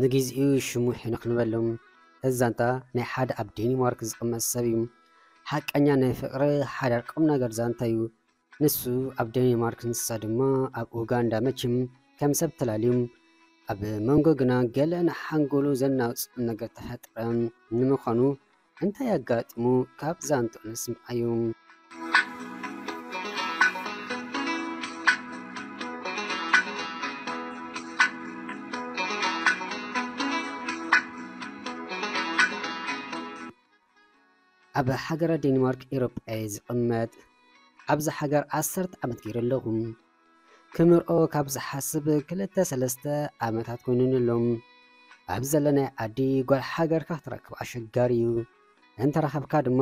ንግዚኡ ሽሙ ሕንኽ ንበሎም እዛንታ ናይ ሓደ ኣብ ዴንማርክ ዝቕመጥ ሰብ እዩ ሓቀኛ ናይ ፍቕሪ ሓዳር ቁም ነገር ዛንታ እዩ ንሱ ኣብ ዴንማርክ ንሳ ድማ ኣብ ኡጋንዳ መችም ከም ሰብ ተላልዮም ኣብ መንጎ ግና ገለ ንሓንጎሉ ዘናውፅእ ነገር ተፈጥረ ንምዃኑ እንታይ ኣጋጢሙ ካብ ዛንትኡ ንስምዓ እዩ ኣብ ሃገረ ዴንማርክ ኤውሮጳ ዝቕመጥ ኣብዚ ሃገር 10 ዓመት ገይረ ኣለኹም ክምርኦ ካብ ዝሓስብ 2-3 ዓመታት ኮይኑንሎም ኣብ ዘለናይ ዓዲ ጓል ሃገርካ ክትረክብ ኣሸጋሪ እዩ እንተረኸብካ ድማ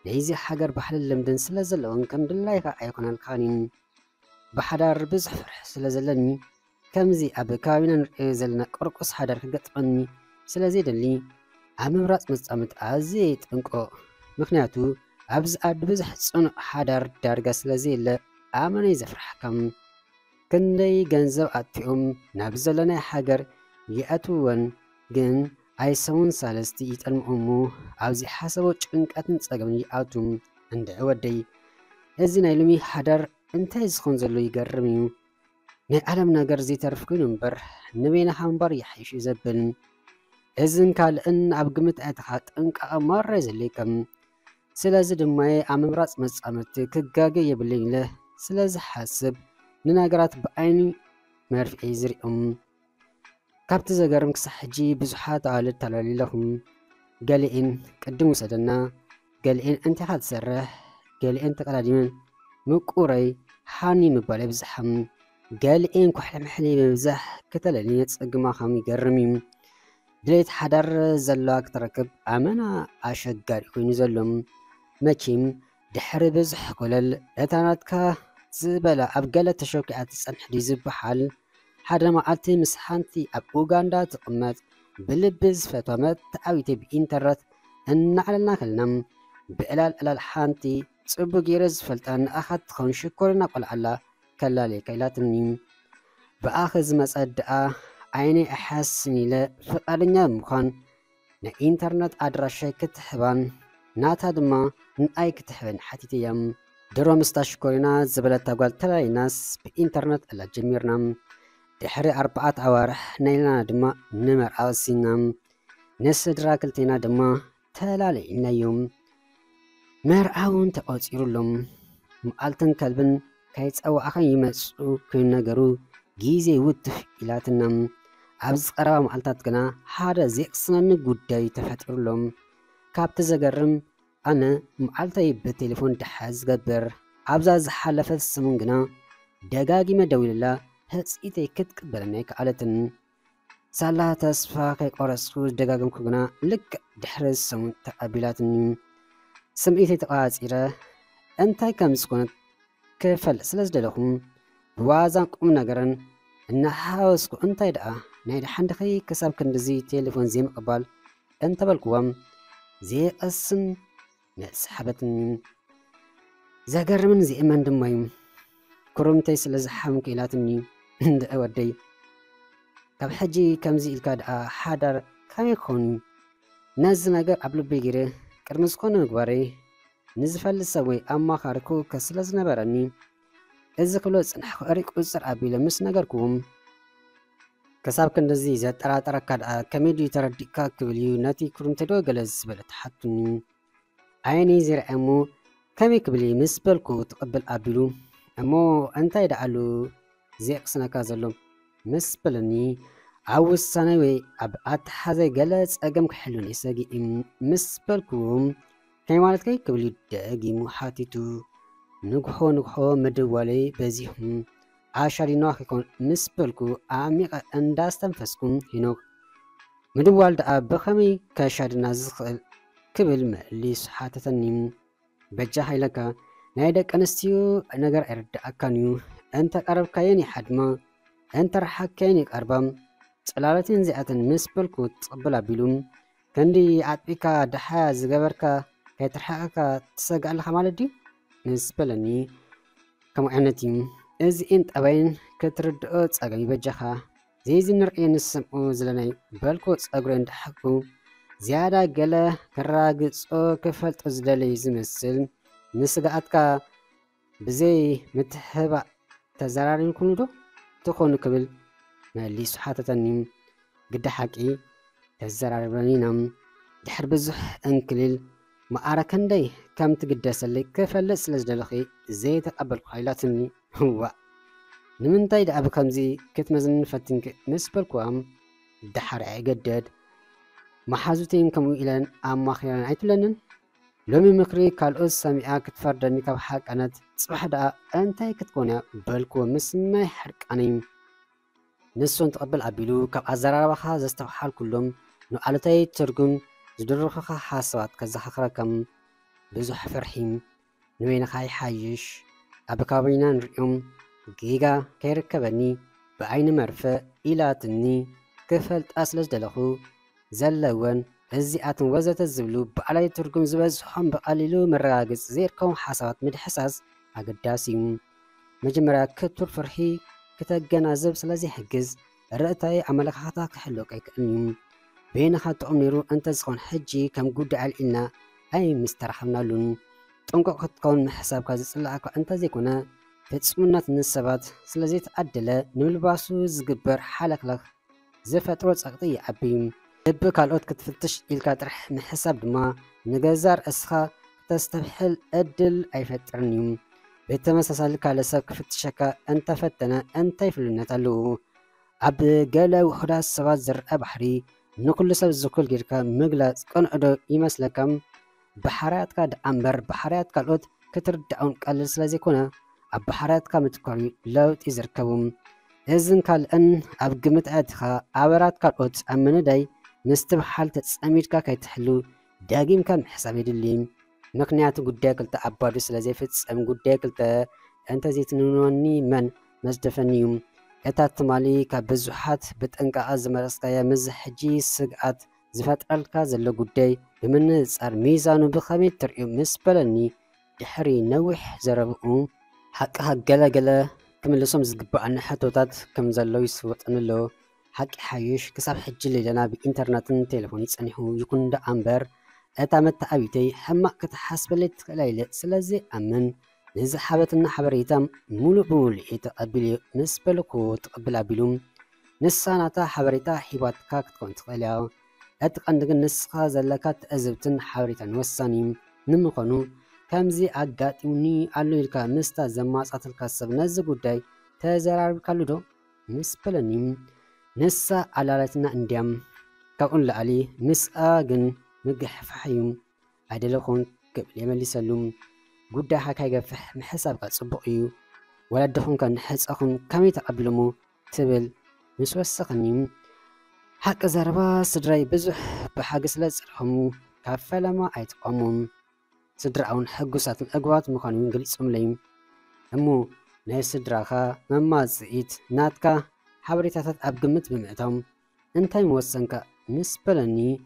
ናይዚ ሃገር ባህልን ልምድን ስለ ዘለዎን ከም ድላይካ ኣይኮነልካን ብሓዳር ብዙሕ ፍርሒ ስለ ዘለኒ ከምዚ ኣብ ከባቢና ንሪኦ ዘለና ቆርቆስ ሓዳር ክገጥመኒ ስለዘይደሊ ኣብ ምምራፅ መፃምት ኣዝየ ይጥንቀቕ ምክንያቱ ኣብዚ ዓዲ ብዙሕ ፅኑዕ ሓዳር ዳርጋ ስለዘየለ ኣመነይ ዘፍርሐካም ክንደይ ገንዘብ ኣጥፊኦም ናብ ዘለናይ ሃገር ይኣትውወን ግን ኣይሰሙን ሳለስቲ ይጠልምኦሙ ኣብዚ ሓሰቦ ጭንቀትን ፀገምን ይኣቱም እንድዕ ወደይ እዚ ናይ ሎሚ ሓዳር እንታይ ዝኾን ዘሎ ይገርም እዩ ናይ ዓለም ነገር ዘይተርፍ ኮይኑ እምበር ንበይናኻ እምበር ይሓይሽ እዩ ዘብል እዝን ካልእን ኣብ ግምት ኣእትኻ ጥንቃቐ ማረይ ዘለይከም ስለዚ ድማ ኣብ ምምራፅ መፃምድቲ ክጋገ የብለኝ ኢለ ስለዝሓስብ ንነገራት ብዓይኒ መርፍዒ ዝሪኦም ካብቲ ዘገርም ክሳብ ሕጂ ብዙሓት ኣዋልድ ተላሊለኹም ገሊአን ቅድም ውሰደና ገሊአን እንቲኻ ትሰርሕ ገሊአን ተቀዳዲመን ምቁረይ ሓኒ ምባል ይብዝሓም ገሊአን ኩሕልምሕሊ ብምብዛሕ ከተለልየ ፀግማኸም ይገርም እዩ ድሌት ሓዳር ዘለዋ ክትረክብ ኣመና ኣሸጋሪ ኮይኑ ዘሎም መቼም ድሕሪ ብዙሕ ኮለል እታ ናትካ ዝበላ ኣብ ገለ ተሸኪዓ ትፀንሕ ድዩ ዝበሃል ሓደ መዓልቲ ምስ ሓንቲ ኣብ ኡጋንዳ ትቕመጥ ብልቢ ዝፈትዋ መተዓዊተ ብኢንተርነት እናዕለልና ከለና ብዕላል ዕላል ሓንቲ ፅቡቅ ገይረ ዝፈልጣ ንኣኻ ትኸውን ሽኮርና ቆልዓላ ከላለየካ ኢላትኒ ብኣኸ ዝመፀ ድኣ ዓይነይ ኣሓስን ኢለ ፍቃደኛ ብምዃን ናይ ኢንተርነት ኣድራሻይ ክትሕባን ናታ ድማ ንኣይ ክትሕበን ሓቲት እያ ድሮ ምስታ ሽኮሪና ዝበለታ ጓል ተላሊናስ ብኢንተርነት ዕላ ጀሚርና ድሕሪ 4 ኣዋርሕ ናይና ድማ ንመርዓ ወሲና ንስድራ ክልቴና ድማ ተላሊና እዮም መርዓውን ተቆፂሩሎም መዓልትን ከልብን ከይፀዋዕኸን ይመፁ ኮይኑ ነገሩ ግዜ ውትፍ ኢላትና ኣብዚ ቀረባ መዓልታት ግና ሓደ ዘየቅስነኒ ጉዳይ ተፈጢሩሎም ካብቲ ዘገርም ኣነ መዓልተይ ብቴሌፎን ድሓዝ ዝገብር ኣብዛ ዝሓለፈት ሰሙን ግና ደጋጊመ ደው ኢለላ ህፂተይ ክትቅበለኒ ኣይከኣለትን ሳላ ተስፋ ከይቆረፅኩ ደጋግምኩ ግና ልክዕ ድሕሪ ሰሙን ተቐቢላትኒ ስምዒተይ ተቃፂረ እንታይ ከም ዝኾነት ክፈልጥ ስለ ዝደለኹም ብዋዛን ቁም ነገርን እናሓወስኩ እንታይ ደኣ ናይ ድሓንድኺ ክሳብ ክንድዚ ቴሌፎን ዘይምቕባል እንተበልክዎም ዘይቀስን መስሓበትን ዘገርምን ዘይእመን ድማ እዩ ኩርምተይ ስለ ዝሓምኩ ኢላትኒ እንድዕ ወደይ ካብ ሕጂ ከምዚ ኢልካ ደኣ ሓዳር ከመይ ክኸውን ነዚ ነገር ኣብ ልበይ ገይረ ቅድሚ ዝኾነ ምግባረይ ንዝፈልጥ ሰብ ወይ ኣማኻሪ ክውከስ ስለ ዝነበረኒ እዚ ክብሎ ፅንሕ ሪቅ ቁፅር ኣቢለ ምስ ነገርክዎም ክሳብ ክንድዚ ዘጠራጠረካ ደኣ ከመይ ድዩ ተረዲእካ ክብል እዩ ነቲ ኩርምተይ ዶ ገለ ዝበለ ተሓቱኒ ዓይኒ ዝርአ እሞ ከመይ ክብል ምስ በልኩ ትቕብል ኣቢሉ እሞ እንታይ ደኣሉ ዘየቅስነካ ዘሎ ምስ በለኒ ኣብ ውሳነ ወይ ኣብ ኣተሓዘይ ገለ ፀገም ክሕሉን የሰጊእ ምስ በልኩም ከይ ማለት ከይ ክብል ደጊሙ ሓቲቱ ንግሖ ምድዋለይ በዚሁም ኣሻዲና ክኮን ምስ በልኩ ዓሚቐ እንዳስተንፈስኩም ሄኖክ ምድዋል ደኣ ብኸመይ ከሻድና ዝኽእል ክብል መሊሱ ሓተተኒ በጃ ሃይለካ ናይ ደቂ ኣንስትዮ ነገር ኣይርዳእካን እዩ እንተ ቀረብካየን ይሓድማ እንተ ረሓካየን ይቀርባ ፅላለትን እዚኣተን ምስ በልኩ ትቕብል ኣቢሉ ክንዲ ኣጥቢካ ድሓያ ዝገበርካ ከይትርሓቐካ ትሰግእ ኣለኻ ማለት ድዩ ምስ በለኒ ከምኡ ዓይነት እዩ እዚአን ጠባይን ክትርድኦ ፀገም ይበጃኻ زي نرئي نسمعو زلناي بلكو تصغرو اندحكو زيادة قلا كراقص او كفلت ازدلي زمسل نسقاتكا بزي متحبا تزرارين كنو دو تخونو كبل مالي سحاتتنيم قد حقي تزراربانينام دحر بزح انكليل ما أراكندي كم تقدس اللي كفلت سلزدلخي زي تقبل خيلاتني هو نمنتاي دا أبو كمزي كتمزن فتنك نسبر كوام دحر عقدد محازوتين كمو إلان أما خيران عيتلنن لومي مكري كالأوز سامعا كتفردني كاب حق أنت تصبح دا أنتاي كتكونا بلكو مسماي حرق أنيم نسون تقبل أبيلو كاب أزرار بخا زستوحال كلهم نو ألتاي ترقم زدرخخا حاسوات كزخخركم بزح فرحيم نوين خاي حايش أبكابينا نرئيم جيجا كيركبني بعين مرفأ إلى تني كفلت أسلج دلخو زلون الزئات وزت الزبلو بعلي ترقم زبزحهم بقليلو مراقز زيركم حسابات مدحساس أقداسيم مجمرا كتور فرحي كتجنازب سلازي حجز رأتاي عملك حتا كحلوك أي كأنيم بينها تأميرو أنت زخون حجي كم قد علينا أي مسترحمنا لون تنقو كتكون محساب كازي سلعك أنت زيكونا فتسمونات النسبات سلازي تأدلا نملباسو زقبر حالك لك زفترو تساقطي عبيم دب كالوت كتفتش إلكا ترح محساب دما نجازار أسخا تستبحل أدل أي فترنيم بيتمساسال كالساب كفتشكا أنت فتنا أنت يفلونات اللو عب قالا وحدا السبات زرق بحري نكل سب زكول جيركا مغلا قنعدو يمسلكم بحراتك دأمبر بحرات كالوت كتر دعون قلل سلازي كونا أب بحراتك متكوري لوت يزركبهم إذن كالأن أب قمت عدخا عبرات كالوت أمنا داي نستبحال تتسأميركا كيتحلو داقيم كام حسابي دليم مكنياتو قداك التا أبادو سلازي فتسأم قداك التا أنت زيتنوني من مزدفنيوم እታት ትማሊ ካብ ብዙሓት ብጥንቃቐ ዝመረስካያ ምዝሕጂ ስግኣት ዝፈጥረልካ ዘሎ ጉዳይ ብምንጻር ሚዛኑ ብኸመይ ትርእዮ ምስ በለኒ ድሕሪ ነዊሕ ዘረብኡ ሓቂ ገለገለ ክምልሶም ዝግባኣኒ ሕቶታት ከም ዘለው ይስወጥን ኣሎ ሓቂ ሓይሽ ክሳብ ሕጂ ሌለና ብኢንተርነትን ቴሌፎን ይጸኒሑ ይኩን ደኣምበር እታ መተኣቢተይ ሕማቕ ክትሓስበለይ ትኽእል ኣይለ ስለዚ ኣምን نزح حبتنا حبريتام مولو بمولي تقبلي نسبلكو تقبل أبيلوم نساناتا حبريتا حيبات كاك تكون تقليا أتقندق نسخة زلكات أزبتن حبريتا نوسانيم نمقنو كامزي أقاتيوني علو يلكا مستا زماس أتلكا سب نزقو داي تازرار بكالودو نسبلنيم نسا علالتنا انديام كاقون لعلي مسا جن مقح فحيوم عدلخون قبل يملي سلوم قد حكا يقفح محساب قد صبقيو ولدخون كان حسقهم كمي تقبلمو تبل مسوسقنيم حق زربا صدراي بزح بحاجة سلسلهم كافلما أيتقومهم صدرعون حقوسات الأقوات مخانوين قليسهم ليم أمو ناي صدراخا مما زئيت ناتكا حبريتاتات أبقمت بمعتهم انتاي موسنكا نسبلني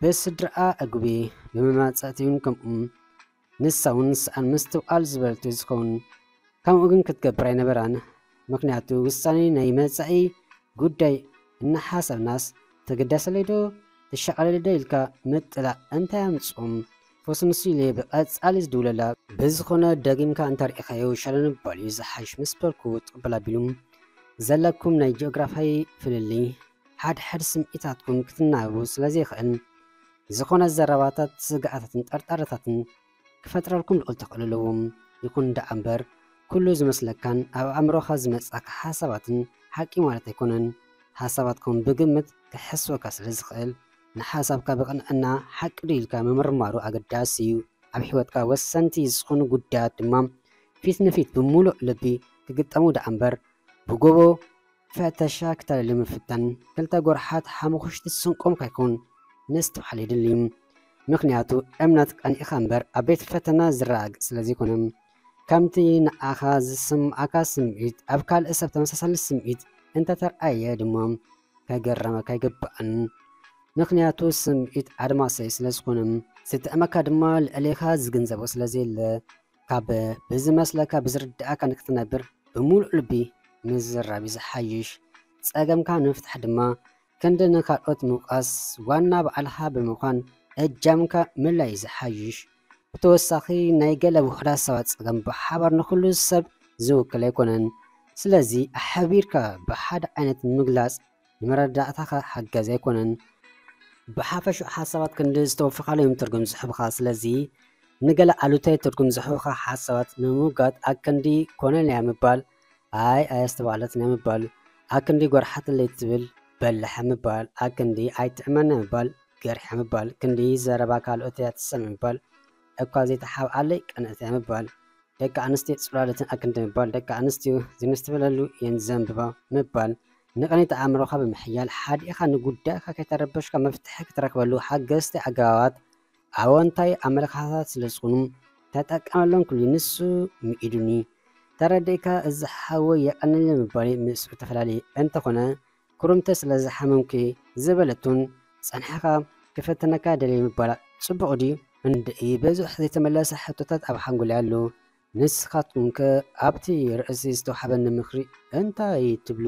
بصدرعا أقبي بممات ساتيون كم نساون سأن مستوال زبالتو زخون كم أغن كتقبراي نبران مكنياتو وستاني نايماتسعي قداي إن حاسب ناس تقدس ليدو تشعر لديلكا متلا أنت يمتصهم فوسنسي لي بقات أليس دولالا بزخونا داقيم كا انتار إخايو شالن بالي زحايش مسبركو تقبلا بيلوم زلكم ناي جيوغرافاي فللي حد سمئتاتكم كتناغو سلازي خان زخونا الزراباتات سقعاتاتن تارتارتاتن كفترالكم لقلت قللوهم يكون دا أمبر كله زمسلكان أو أمرو خازمتساك حاسباتن حكي مالت يكونن حاسباتكم بقمت كحسوا كاس رزقل نحاسبك بقن أنا حق ريلكا ممرمارو أقداسيو أم حيوتكا وسانتي يزخون قدات دمام فيت نفيت بمولو لبي كقدامو دا أمبر بقوبو فاتشا كتال اللي مفتن كلتا قرحات حاموخشت السنقوم كيكون نستو حالي دليم مكنياتو أمنات أن إخامبر أبيت فتنا زراق سلازي كونم كامتي نأخاز سم أكا سمئيت أبكال إساب تمساسال السمئيت انت ترأي دمام كاقرما كاقبأن مكنياتو سمئيت عدماسي سلاز كونم ستأمكا دمال أليخا زغنزبو سلازي كاب بزمسلكا بزرد أكا نكتنابر بمول قلبي مزرع بزحايش ፀገምካ ንምፍታሕ ድማ ክንዲ ንካልኦት ምውቃስ ዋና በዓልካ ብምዃን እጃምካ ምላይ ዝሓይሽ ብተወሳኺ ናይ ገለ ውሕዳት ሰባት ፀገም ብሓባር ንኩሉ ሰብ ዝውክል ኣይኮነን ስለዚ ሓቢርካ ብሓደ ዓይነት ምግላፅ ንመረዳእታኻ ሓጋዚ ኣይኮነን ብሓፈሹ ሓሳባት ክንዲ ዝተወፈኻለዮም ትርጉም ዝሕብኻ ስለዚ ንገለ ኣሉታዊ ትርጉም ዝሕብኻ ሓሳባት ንምውጋድ ኣብ ክንዲ ኮነልያ ምባል ኣይ ኣየስተባሃለትን ምባል ኣብ ክንዲ ጎርሓትለይ ትብል በላሕ ምባል ኣብ ክንዲ ኣይትዕመና ምባል ገሪሕ ምባል ክንዲ ዘረባ ካልኦት እያ ትሰምዕ ምባል እኳ ዘይተሓብኣለይ ቀንእትያ ምባል ደቂ ኣንስትዮ ፅላሎትን ኣብ ክንዲ ምባል ደቂ ኣንስትዮ ዝንስትበለሉ እየን ዘንብባ ምባል ንቕኒት ኣእምሮኻ ብምሕያል ሓዲእኻ ንጉዳይካ ከይተረበሽካ መፍትሒ ክትረክበሉ ሓገዝቲ ኣገባባት ኣወንታዊ ኣመለኻኽታት ስለዝኾኑ ተጠቀመሎም ኩሉ ንሱ ሚኢዱኒ ተረዲእካ እዚ ሓወይ የቀንል ምባል ምስኡ ተፈላለየ እንተኾነ ኩርምተ ስለዝሓመምኪ ዝበለቱን ፀንሕኻ ክፈተነካ ደልየ ምባል ፅቡቕ ድዩ እንድኢ ብዙሕ ዘይተመለሰ ሕቶታት ኣብ ሓንጎል ኣሎ ንስኻትኩም ከ ኣብቲ ርእሲ ዝተዋሓበኒ ምክሪ እንታይ ትብሉ